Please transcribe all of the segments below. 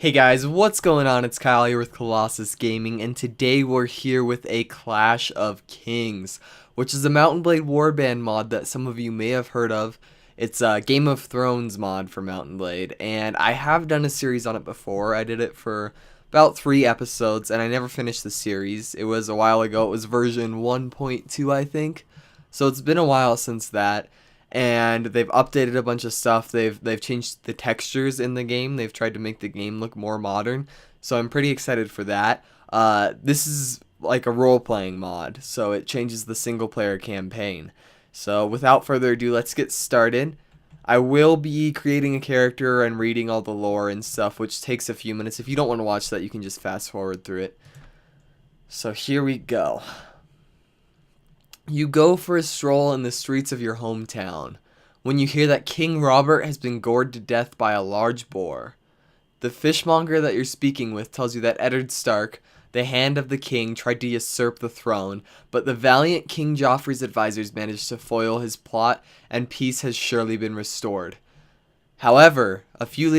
Hey guys, what's going on? It's Kyle here with Colossus Gaming, and today we're here with a Clash of Kings, which is a Mountain Blade Warband mod that some of you may have heard of. It's a Game of Thrones mod for Mountain Blade, and I have done a series on it before. I did it for about 3 episodes, and I never finished the series. It was a while ago. It was version 1.2, I think. So it's been a while since that. And they've updated a bunch of stuff. They've changed the textures in the game. They've tried to make the game look more modern. So I'm pretty excited for that. This is like a role-playing mod, so it changes the single-player campaign. So without further ado, let's get started. I will be creating a character and reading all the lore and stuff, which takes a few minutes. If you don't want to watch that, you can just fast forward through it. So here we go. You go for a stroll in the streets of your hometown when you hear that King Robert has been gored to death by a large boar. The fishmonger that you're speaking with tells you that Eddard Stark, the hand of the king, tried to usurp the throne, but the valiant King Joffrey's advisors managed to foil his plot, and peace has surely been restored. However, a few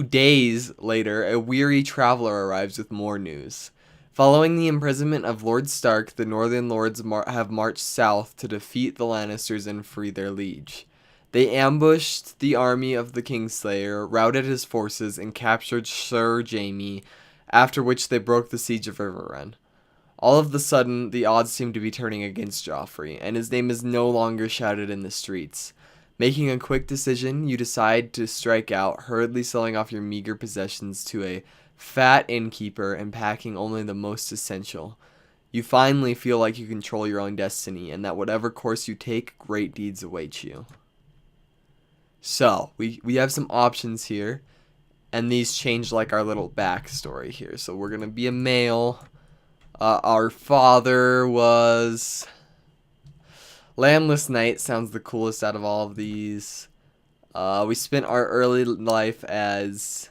days later, a weary traveler arrives with more news. Following the imprisonment of Lord Stark, the Northern Lords have marched south to defeat the Lannisters and free their liege. They ambushed the army of the Kingslayer, routed his forces, and captured Sir Jaime, after which they broke the siege of Riverrun. All of a sudden, the odds seem to be turning against Joffrey, and his name is no longer shouted in the streets. Making a quick decision, you decide to strike out, hurriedly selling off your meager possessions to a fat innkeeper and packing only the most essential. You finally feel like you control your own destiny, and that whatever course you take, great deeds await you. So, we have some options here, and these change like our little backstory here. So we're going to be a male. Our father was Landless Knight, sounds the coolest out of all of these. We spent our early life as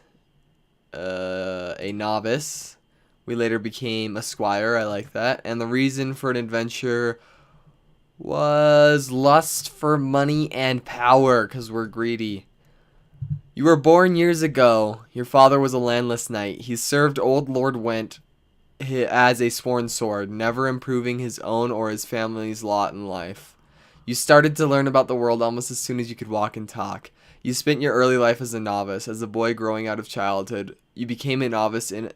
a novice. We later became a squire. I like that. And the reason for an adventure was lust for money and power, because we're greedy. You were born years ago. Your father was a landless knight. He served old Lord Went as a sworn sword, never improving his own or his family's lot in life. You started to learn about the world almost as soon as you could walk and talk. You spent your early life as a novice. As a boy growing out of childhood, you became a novice in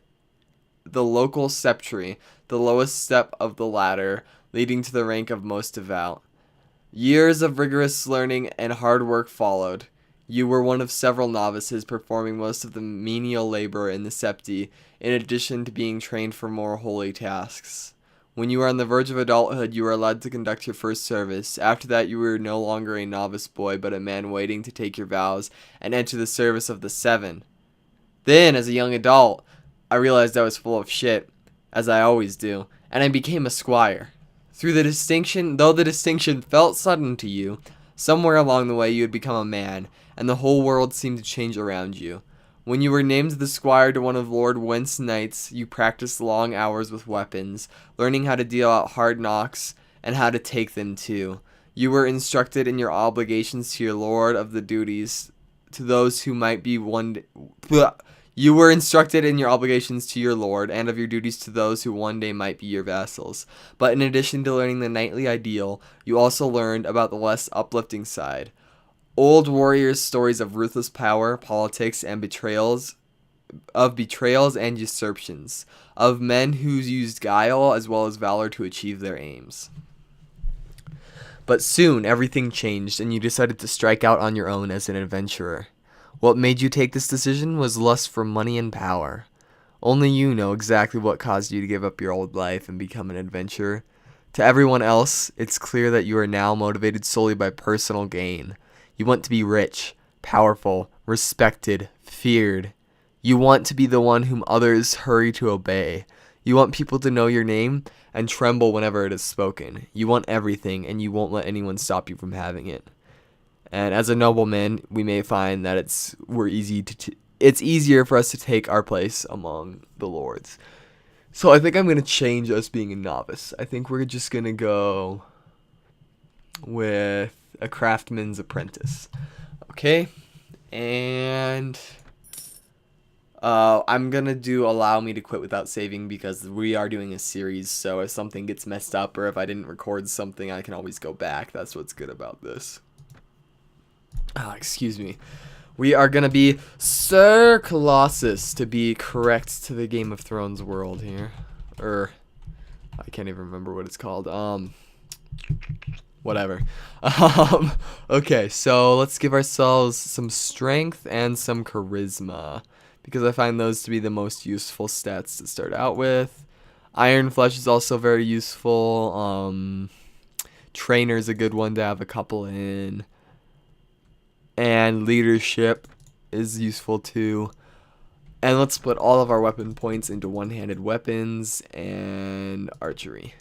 the local septry, the lowest step of the ladder, leading to the rank of most devout. Years of rigorous learning and hard work followed. You were one of several novices, performing most of the menial labor in the septi, in addition to being trained for more holy tasks. When you were on the verge of adulthood, you were allowed to conduct your first service. After that, you were no longer a novice boy, but a man waiting to take your vows and enter the service of the Seven. Then, as a young adult, I realized I was full of shit, as I always do, and I became a squire. Though the distinction felt sudden to you, somewhere along the way you had become a man, and the whole world seemed to change around you. When you were named the squire to one of Lord Went's knights, you practiced long hours with weapons, learning how to deal out hard knocks and how to take them too. You were instructed in your obligations to your lord of the duties to those who might be one. You were instructed in your obligations to your lord and of your duties to those who one day might be your vassals. But in addition to learning the knightly ideal, you also learned about the less uplifting side. Old warriors' stories of ruthless power, politics, and betrayals and usurpations, of men who used guile as well as valor to achieve their aims. But soon everything changed, and you decided to strike out on your own as an adventurer. What made you take this decision was lust for money and power. Only you know exactly what caused you to give up your old life and become an adventurer. To everyone else, it's clear that you are now motivated solely by personal gain. You want to be rich, powerful, respected, feared. You want to be the one whom others hurry to obey. You want people to know your name and tremble whenever it is spoken. You want everything, and you won't let anyone stop you from having it. And as a nobleman, we may find that it's easier for us to take our place among the lords. So I think I'm going to change us being a novice. I think we're just going to go with a craftsman's apprentice. Okay? And I'm gonna do allow me to quit without saving because we are doing a series, so if something gets messed up or if I didn't record something, I can always go back. That's what's good about this. Excuse me. We are gonna be Sir Colossus to be correct to the Game of Thrones world here. I can't even remember what it's called. Whatever. Okay, so let's give ourselves some strength and some charisma, because I find those to be the most useful stats to start out with. Iron Flesh is also very useful. Trainer's a good one to have a couple in. And leadership is useful too. And let's put all of our weapon points into one-handed weapons and archery.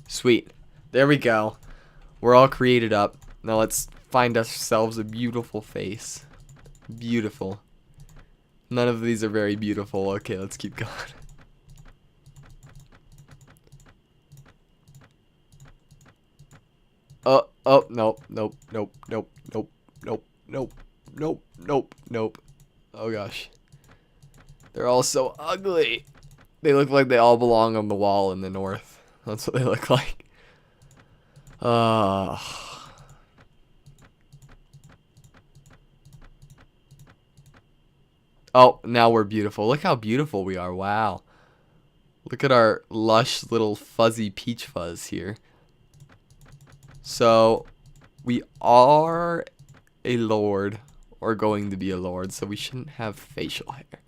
Sweet. There we go. We're all created up. Now let's find ourselves a beautiful face. Beautiful. None of these are very beautiful. Okay, let's keep going. Oh, nope. Oh gosh. They're all so ugly. They look like they all belong on the wall in the north. That's what they look like. Oh, now we're beautiful. Look how beautiful we are. Wow. Look at our lush little fuzzy peach fuzz here. So, we are a lord, or going to be a lord, so we shouldn't have facial hair.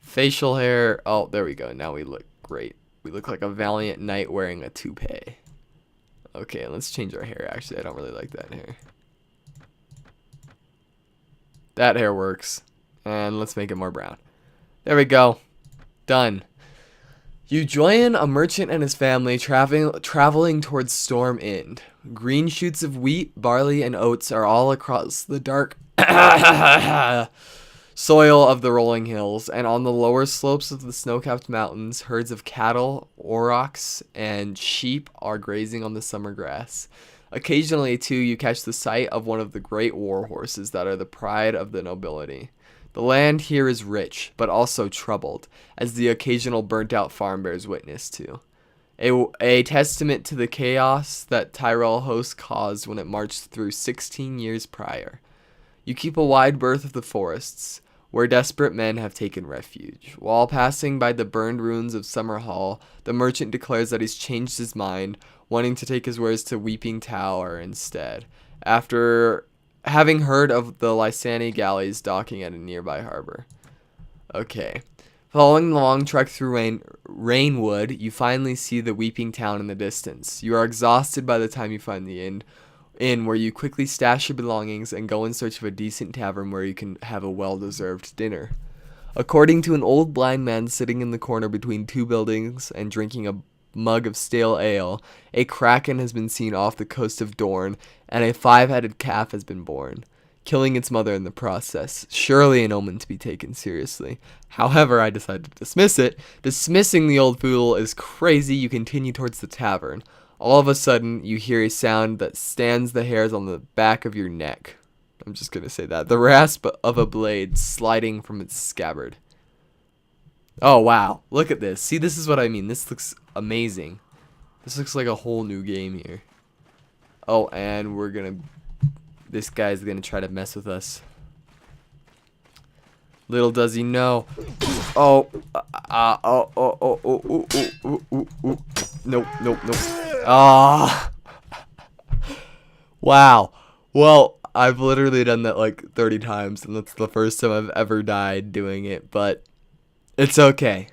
Facial hair, oh, there we go. Now we look great. We look like a valiant knight wearing a toupee. Okay, let's change our hair. Actually, I don't really like that hair. That hair works. And let's make it more brown. There we go. Done. You join a merchant and his family traveling towards Storm End. Green shoots of wheat, barley, and oats are all across the dark soil of the rolling hills, and on the lower slopes of the snow-capped mountains, herds of cattle, aurochs, and sheep are grazing on the summer grass. Occasionally, too, you catch the sight of one of the great war horses that are the pride of the nobility. The land here is rich, but also troubled, as the occasional burnt-out farm bears witness to. A testament to the chaos that Tyrell host caused when it marched through 16 years prior. You keep a wide berth of the forests, where desperate men have taken refuge. While passing by the burned ruins of Summer Hall, the merchant declares that he's changed his mind, wanting to take his wares to Weeping Tower instead, after having heard of the Lysani galleys docking at a nearby harbor. Okay. Following the long trek through Rainwood, you finally see the Weeping Town in the distance. You are exhausted by the time you find the inn, where you quickly stash your belongings and go in search of a decent tavern where you can have a well-deserved dinner. According to an old blind man sitting in the corner between two buildings and drinking a mug of stale ale, a kraken has been seen off the coast of Dorne, and a 5-headed calf has been born, killing its mother in the process. Surely an omen to be taken seriously. However, I decided to dismiss it. Dismissing the old fool is crazy. You continue towards the tavern. All of a sudden, you hear a sound that stands the hairs on the back of your neck. I'm just going to say that. The rasp of a blade sliding from its scabbard. Oh, wow. Look at this. See, this is what I mean. This looks amazing. This looks like a whole new game here. Oh, and we're going to... This guy's going to try to mess with us. Little does he know. Oh. Nope. Ah. Wow. Well, I've literally done that like 30 times, and that's the first time I've ever died doing it, but it's okay.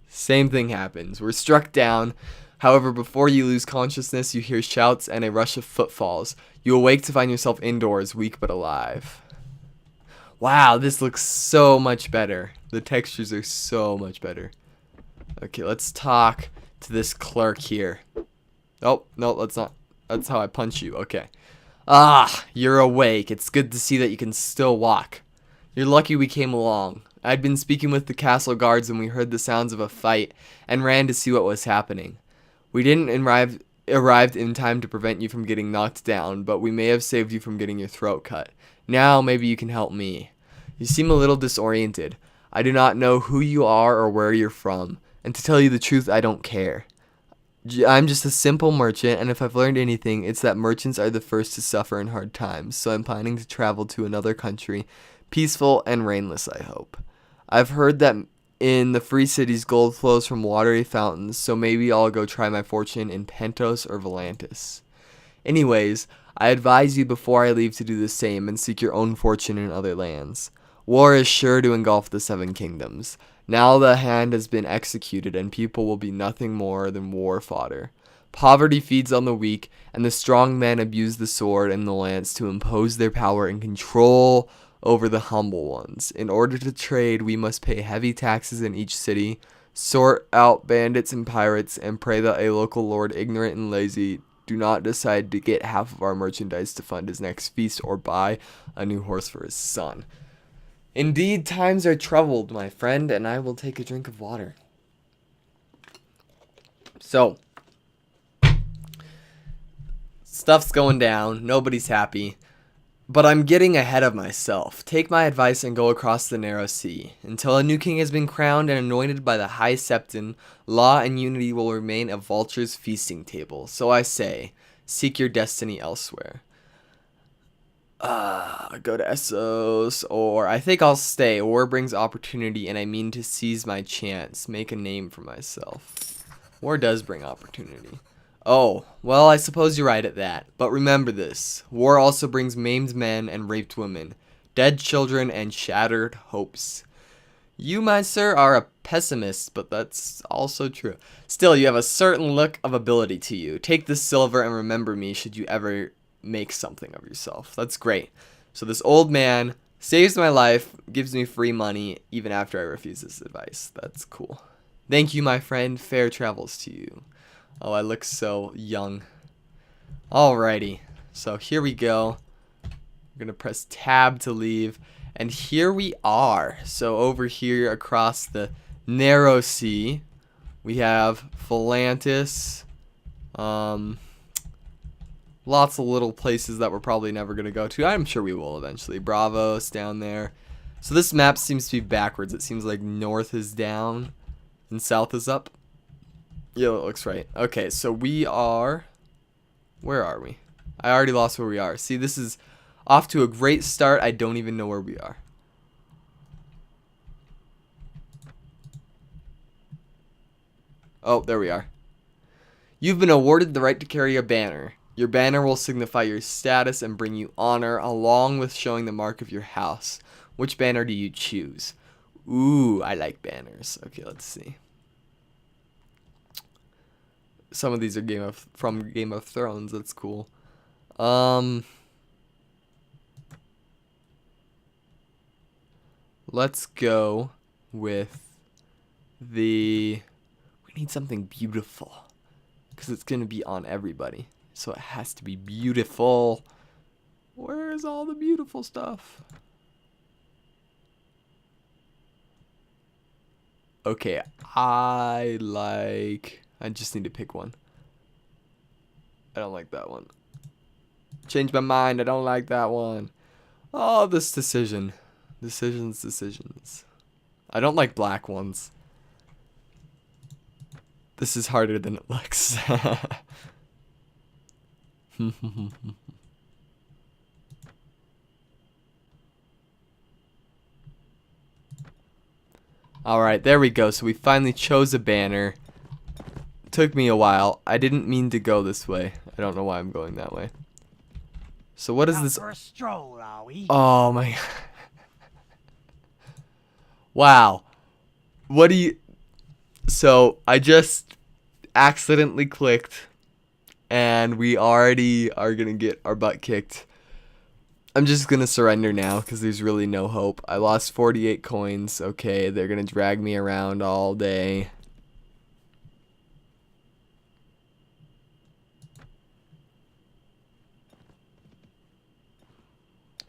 Same thing happens. We're struck down. However, before you lose consciousness, you hear shouts and a rush of footfalls. You awake to find yourself indoors, weak but alive. Wow, this looks so much better. The textures are so much better. Okay, let's talk to this clerk here. Oh, no, let's not. That's how I punch you. Okay. Ah, you're awake. It's good to see that you can still walk. You're lucky we came along. I'd been speaking with the castle guards when we heard the sounds of a fight and ran to see what was happening. We didn't arrived in time to prevent you from getting knocked down, but we may have saved you from getting your throat cut. Now maybe you can help me. You seem a little disoriented. I do not know who you are or where you're from, and to tell you the truth, I don't care. I'm just a simple merchant, and if I've learned anything, it's that merchants are the first to suffer in hard times, so I'm planning to travel to another country, peaceful and rainless, I hope. I've heard that in the free cities, gold flows from watery fountains, so maybe I'll go try my fortune in Pentos or Volantis. Anyways, I advise you before I leave to do the same and seek your own fortune in other lands. War is sure to engulf the Seven Kingdoms. Now the hand has been executed, and people will be nothing more than war fodder. Poverty feeds on the weak, and the strong men abuse the sword and the lance to impose their power and control over the humble ones. In order to trade, we must pay heavy taxes in each city, sort out bandits and pirates, and pray that a local lord, ignorant and lazy, do not decide to get half of our merchandise to fund his next feast or buy a new horse for his son. Indeed, times are troubled, my friend, and I will take a drink of water. So, stuff's going down. Nobody's happy. But I'm getting ahead of myself. Take my advice and go across the narrow sea. Until a new king has been crowned and anointed by the high septon, law and unity will remain a vulture's feasting table. So I say, seek your destiny elsewhere. Go to Essos, or I think I'll stay. War brings opportunity, and I mean to seize my chance, make a name for myself. War does bring opportunity. Oh, well, I suppose you're right at that. But remember this. War also brings maimed men and raped women, dead children, and shattered hopes. You, my sir, are a pessimist, but that's also true. Still, you have a certain look of ability to you. Take this silver and remember me should you ever make something of yourself. That's great. So this old man saves my life, gives me free money, even after I refuse his advice. That's cool. Thank you, my friend. Fair travels to you. Oh, I look so young. Alrighty. So here we go. I'm going to press tab to leave. And here we are. So over here across the narrow sea, we have Volantis. Lots of little places that we're probably never going to go to. I'm sure we will eventually. Bravos down there. So this map seems to be backwards. It seems like north is down and south is up. Yeah, it looks right. Okay, so we are... Where are we? I already lost where we are. See, this is off to a great start. I don't even know where we are. Oh, there we are. You've been awarded the right to carry a banner. Your banner will signify your status and bring you honor, along with showing the mark of your house. Which banner do you choose? Ooh, I like banners. Okay, let's see. Some of these are from Game of Thrones. That's cool. Let's go with the... We need something beautiful, because it's going to be on everybody. So it has to be beautiful. Where's all the beautiful stuff? Okay, I just need to pick one. I don't like that one. Change my mind. I don't like that one. Oh, this decision. Decisions. I don't like black ones. This is harder than it looks. Alright, there we go. So we finally chose a banner. Took me a while. I didn't mean to go this way. I don't know why I'm going that way. So what is this? For a stroll, are we? Oh my god. Wow. What do you... So I just accidentally clicked, and we already are gonna get our butt kicked. I'm just gonna surrender now because there's really no hope. I lost 48 coins. Okay, they're gonna drag me around all day.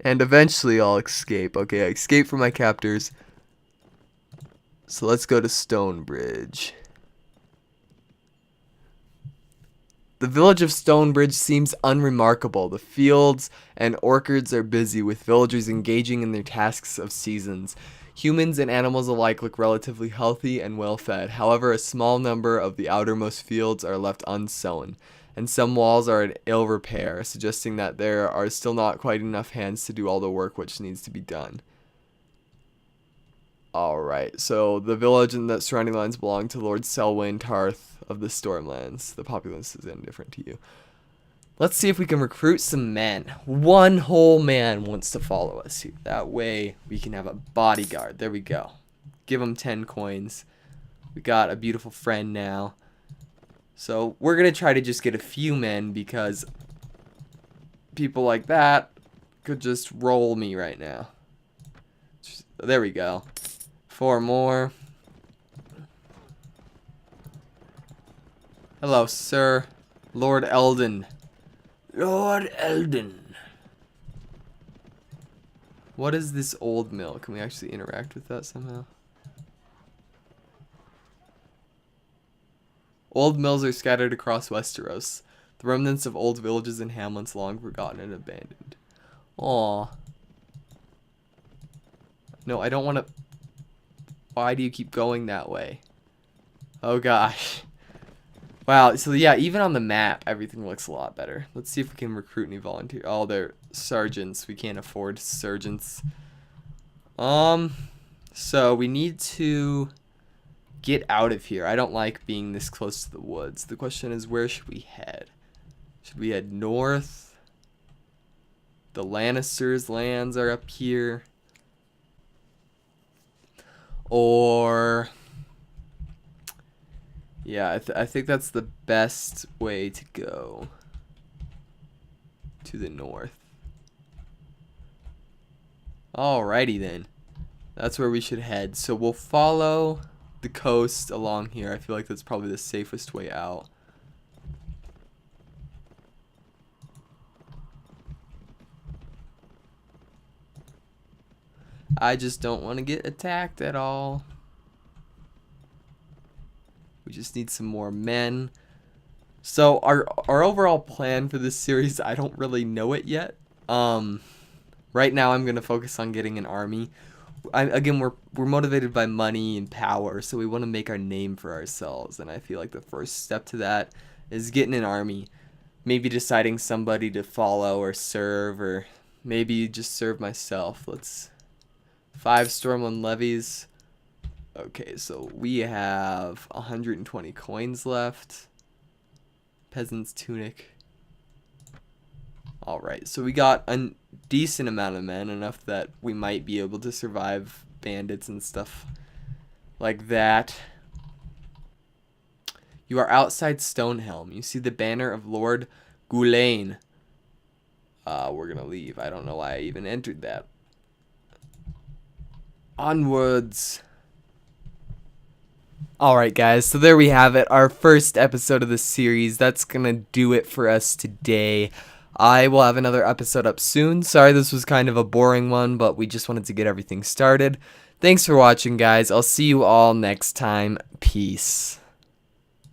And eventually I'll escape. Okay, I escape from my captors. So let's go to Stonebridge. The village of Stonebridge seems unremarkable. The fields and orchards are busy with villagers engaging in their tasks of seasons. Humans and animals alike look relatively healthy and well fed. However, a small number of the outermost fields are left unsown, and some walls are in ill repair, suggesting that there are still not quite enough hands to do all the work which needs to be done. Alright, so the village and the surrounding lands belong to Lord Selwyn Tarth of the Stormlands. The populace is indifferent to you. Let's see if we can recruit some men. One whole man wants to follow us here. That way we can have a bodyguard. There we go. Give him 10 coins. We got a beautiful friend now. So we're going to try to just get a few men because people like that could just roll me right now. There we go. 4 more. Hello, sir. Lord Eldon. Lord Eldon. What is this old mill? Can we actually interact with that somehow? Old mills are scattered across Westeros. The remnants of old villages and hamlets long forgotten and abandoned. Aw. No, I don't want to... Why do you keep going that way? Oh gosh. Wow, so yeah, even on the map, everything looks a lot better. Let's see if we can recruit any volunteers. Oh, they're sergeants. We can't afford sergeants. So we need to get out of here. I don't like being this close to the woods. The question is, where should we head? Should we head north? The Lannisters' lands are up here. Or... yeah, I think that's the best way to go. To the north. Alrighty then. That's where we should head. So we'll follow the coast along here. I feel like that's probably the safest way out. I just don't want to get attacked at all. We just need some more men. So our overall plan for this series, I don't really know it yet. Right now I'm gonna focus on getting an army. Again, we're motivated by money and power, so we want to make our name for ourselves. And I feel like the first step to that is getting an army. Maybe deciding somebody to follow or serve, or maybe just serve myself. 5 Stormland levies. Okay, so we have 120 coins left. Peasant's tunic. Alright, so we got a decent amount of men, enough that we might be able to survive bandits and stuff like that. You are outside Stonehelm. You see the banner of Lord Gulain. We're gonna leave. I don't know why I even entered that. Onwards. Alright guys, so there we have it, our first episode of the series. That's gonna do it for us today. I will have another episode up soon. Sorry this was kind of a boring one, but we just wanted to get everything started. Thanks for watching guys, I'll see you all next time. Peace.